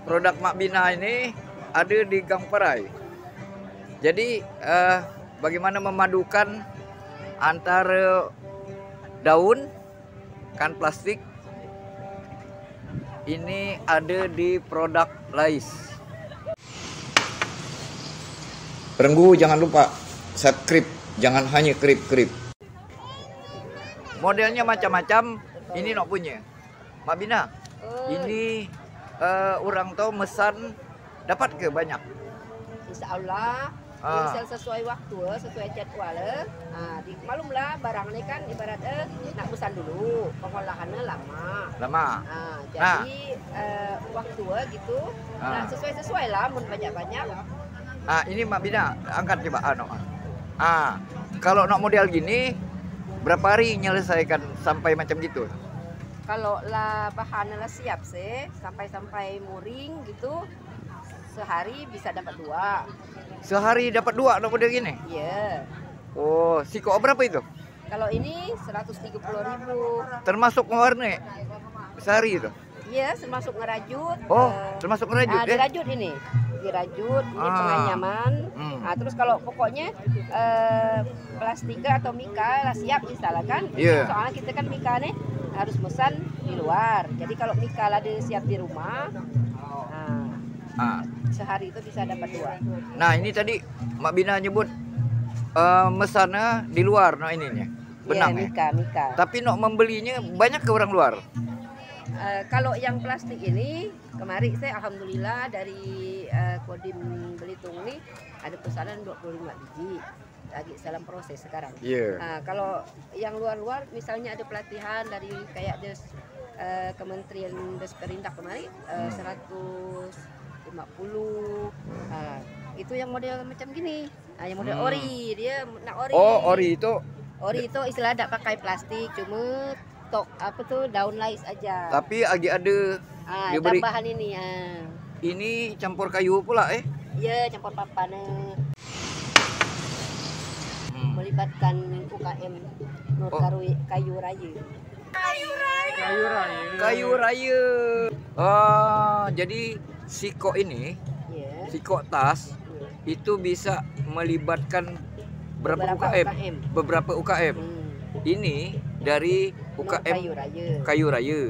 produk Mak Bina ini ada di Gang Perai. Jadi bagaimana memadukan antara daun, kan plastik, ini ada di produk Lais. Perenggu jangan lupa subscribe, jangan hanya krip-krip. Modelnya macam-macam, ini nak punya. Mak Bina, ini orang tahu mesan dapat ke banyak? Insya Allah bisa sesuai waktu, sesuai jadwal. Maklumlah barang ini kan ibarat nak pesan dulu, pengolahannya lama. Jadi waktu gitu, sesuai lah, mun banyak-banyak. Ini Mak Bina, angkat coba. Kalau nak model gini, berapa hari menyelesaikan sampai macam gitu? Kalau lah bahannya lah siap sih, sampai muring gitu, sehari bisa dapat 2. Sehari dapat 2 nak model gini? Iya. Oh, siko berapa itu? Kalau ini 130.000. Termasuk mewarna sehari itu? Iya, termasuk ngerajut. Oh, termasuk ngerajut ya? Dirajut ini. Dirajut, ini penganyaman. Terus kalau pokoknya plastika atau mika lah siap instalakan. Yeah. Soalnya kita kan mika nih harus pesan di luar. Jadi kalau mika lah siap di rumah, sehari itu bisa dapat 2. Nah ini tadi Mak Bina nyebut mesannya di luar, nah ininya benang ya? Mika. Tapi nok membelinya banyak ke orang luar. Kalau yang plastik ini kemarin saya alhamdulillah dari Kodim Belitung ini ada pesanan 25 biji. Lagi dalam proses sekarang. Kalau yang luar-luar misalnya ada pelatihan dari kayak Kementerian Desperindak kemarin 150. Itu yang model macam gini. Yang model ori, dia nak ori. Oh, ori itu istilah tidak pakai plastik, cuma daun lais aja. Tapi lagi ada tambahan ini. Ini campur kayu pula Iya, campur papan. Melibatkan UKM Nur Kayu Raya. Kayu Raya. Jadi siko ini, siko tas itu bisa melibatkan beberapa UKM. Ini dari UKM Kayu Raya.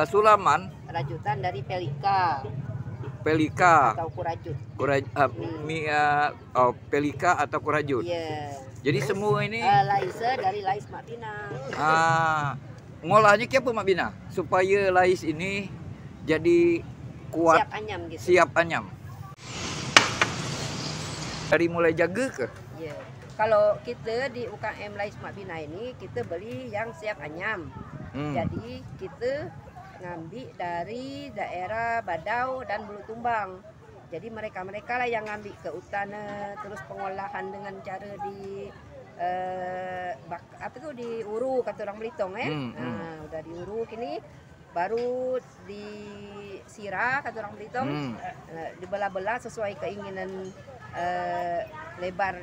Sulaman rajutan dari Pelika atau Kurajut. Pelika atau Kurajut. Jadi semua ini Lais dari Lais Mak Bina. Ngolahnya apa Mak Bina supaya Lais ini jadi kuat, siap anyam gitu. Siap anyam. Dari mulai jaga ke? Kalau kita di UKM Lais Mak Bina ini kita beli yang siap anyam. Jadi kita ngambil dari daerah Badau dan Bulutumbang. Jadi mereka lah yang ngambil ke utana, terus pengolahan dengan cara diuruk kata orang Belitung udah diuruk ini baru disirah kata orang Belitung, dibelah-belah sesuai keinginan lebar,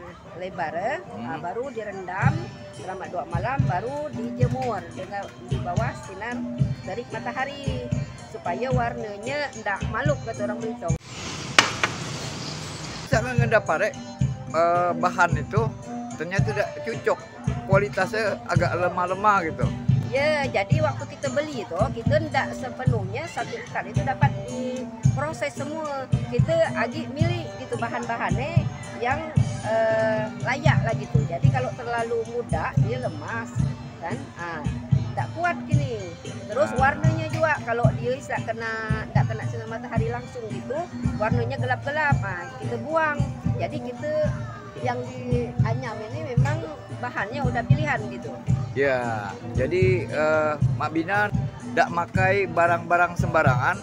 baru direndam selama 2 malam, baru dijemur dengan di bawah sinar dari matahari supaya warnanya tidak maluk kata orang Belitung. Saya mendapat bahan itu ternyata tidak cocok, kualitasnya agak lemah-lemah gitu. Ya, jadi waktu kita beli itu kita tidak sepenuhnya satu ikat itu dapat diproses semua. Kita milih gitu bahan-bahannya yang layak lah gitu. Jadi kalau terlalu muda dia lemas kan, tidak kuat gini. Terus warnanya juga kalau dia tidak kena sinar matahari langsung gitu, warnanya gelap-gelap. Kita buang. Jadi kita yang di anyam ini memang bahannya udah pilihan gitu. Ya, jadi Mak Bina tidak pakai barang-barang sembarangan,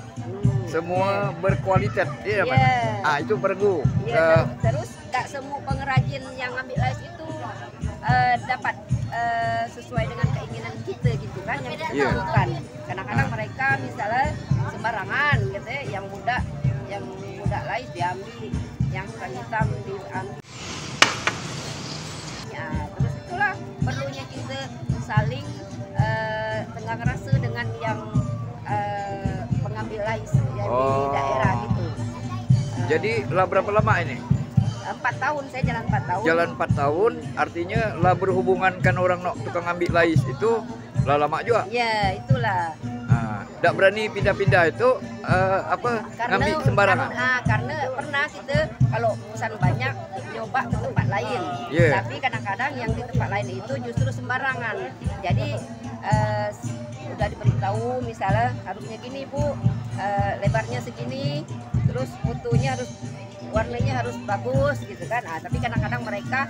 semua berkualitas. Itu perenggu. Terus tak semua pengrajin yang ambil lais itu dapat sesuai dengan keinginan kita gitu kan, yang kita butuhkan. Kadang-kadang mereka misalnya sembarangan gitu yang muda lais diambil, yang hitam diambil. Terus itulah perlunya kita saling tengah rasa dengan yang pengambil lais yang di Jadi lah berapa lama ini? 4 tahun, saya jalan 4 tahun. Jalan 4 tahun, artinya lah berhubungan kan orang nok tukang ambil lais itu lah lama juga. Ya, itulah. Tidak berani pindah-pindah itu ngambil sembarangan. Karena pernah kita kalau pesan banyak nyoba ke tempat lain. Tapi kadang-kadang yang di tempat lain itu justru sembarangan. Jadi udah diberitahu misalnya harusnya gini Bu, lebarnya segini, terus fotonya harus warnanya harus bagus gitu kan. Tapi kadang-kadang mereka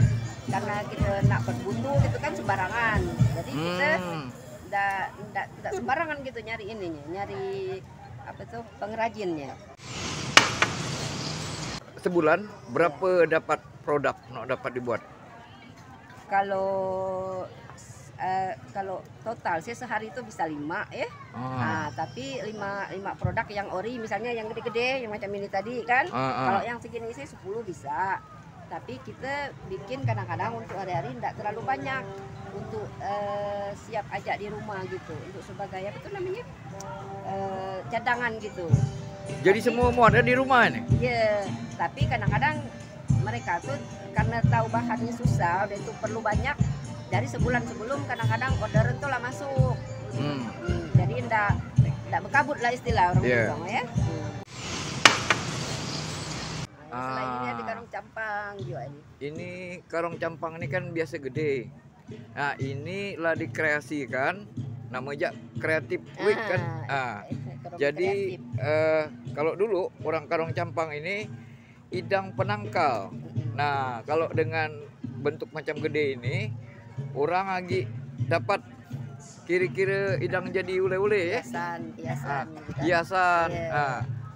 karena kita nak berbutuh gitu kan sembarangan. Jadi kita tidak sembarangan gitu nyari ininya, nyari apa tuh pengrajinnya. Sebulan berapa dapat produk dapat dibuat? Kalau total sih sehari itu bisa 5 ya. Tapi 5 produk yang ori misalnya yang gede-gede yang macam ini tadi kan. Kalau yang segini sih 10 bisa. Tapi kita bikin kadang-kadang untuk hari-hari tidak terlalu banyak, untuk siap ajak di rumah gitu, untuk sebagai apa itu namanya cadangan gitu. Jadi semua ada di rumah ini? Iya, tapi kadang-kadang mereka tuh karena tahu bahannya susah, udah itu perlu banyak. Dari sebulan sebelum kadang-kadang orderan tuh lah masuk. Jadi ndak berkabut lah istilah orang bilang ya. Selain ini ada karung campang juga ini. Ini karung campang ini kan biasa gede. Nah ini lah dikreasikan, namanya kreatif week kan. Jadi kalau dulu orang karung campang ini idang penangkal. Nah kalau dengan bentuk macam gede ini, orang lagi dapat kira-kira idang jadi ule-ule ya. Hiasan.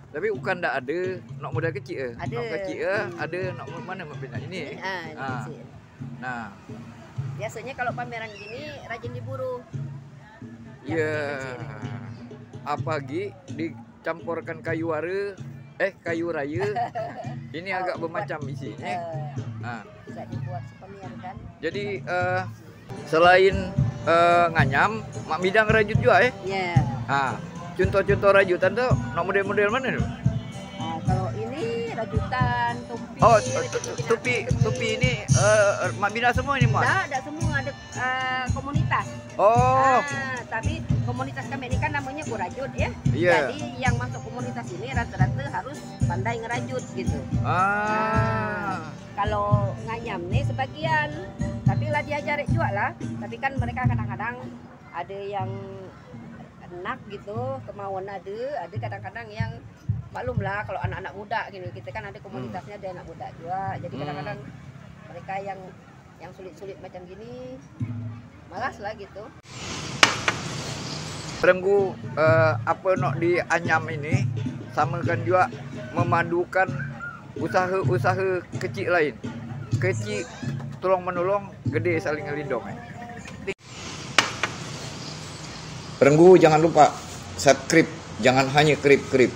Tapi bukan ndak ada nok model kecil nok kecil ada nok mana mabina ini. Nah, biasanya kalau pameran gini rajin diburu. Apalagi dicampurkan kayu raya. Ini agak bermacam isinya. Bisa dibuat souvenir kan. Jadi selain nganyam, mak bidang rajut juga contoh-contoh rajutan tuh nok model-model mana tuh? Kalau ini rajutan, topi. Tupi ini mak bina semua ini Mak? Ada semua, ada komunitas. Tapi komunitas kami ini kan namanya Kurajut ya. Jadi yang masuk komunitas ini rata-rata harus pandai ngerajut gitu. Kalau nganyam nih sebagian, tapi lah diajarin juga lah. Tapi kan mereka kadang-kadang ada yang enak gitu, kemauan ada kadang-kadang yang maklum lah kalau anak-anak muda gini, kita kan ada komunitasnya ada anak muda juga, jadi kadang-kadang mereka yang sulit-sulit macam gini malas lah gitu. Renggu apa nok di anyam ini samakan juga memadukan usaha-usaha kecil lain, kecil tolong menolong, gede saling ngelindung. Renggu jangan lupa subscribe, jangan hanya krip-krip.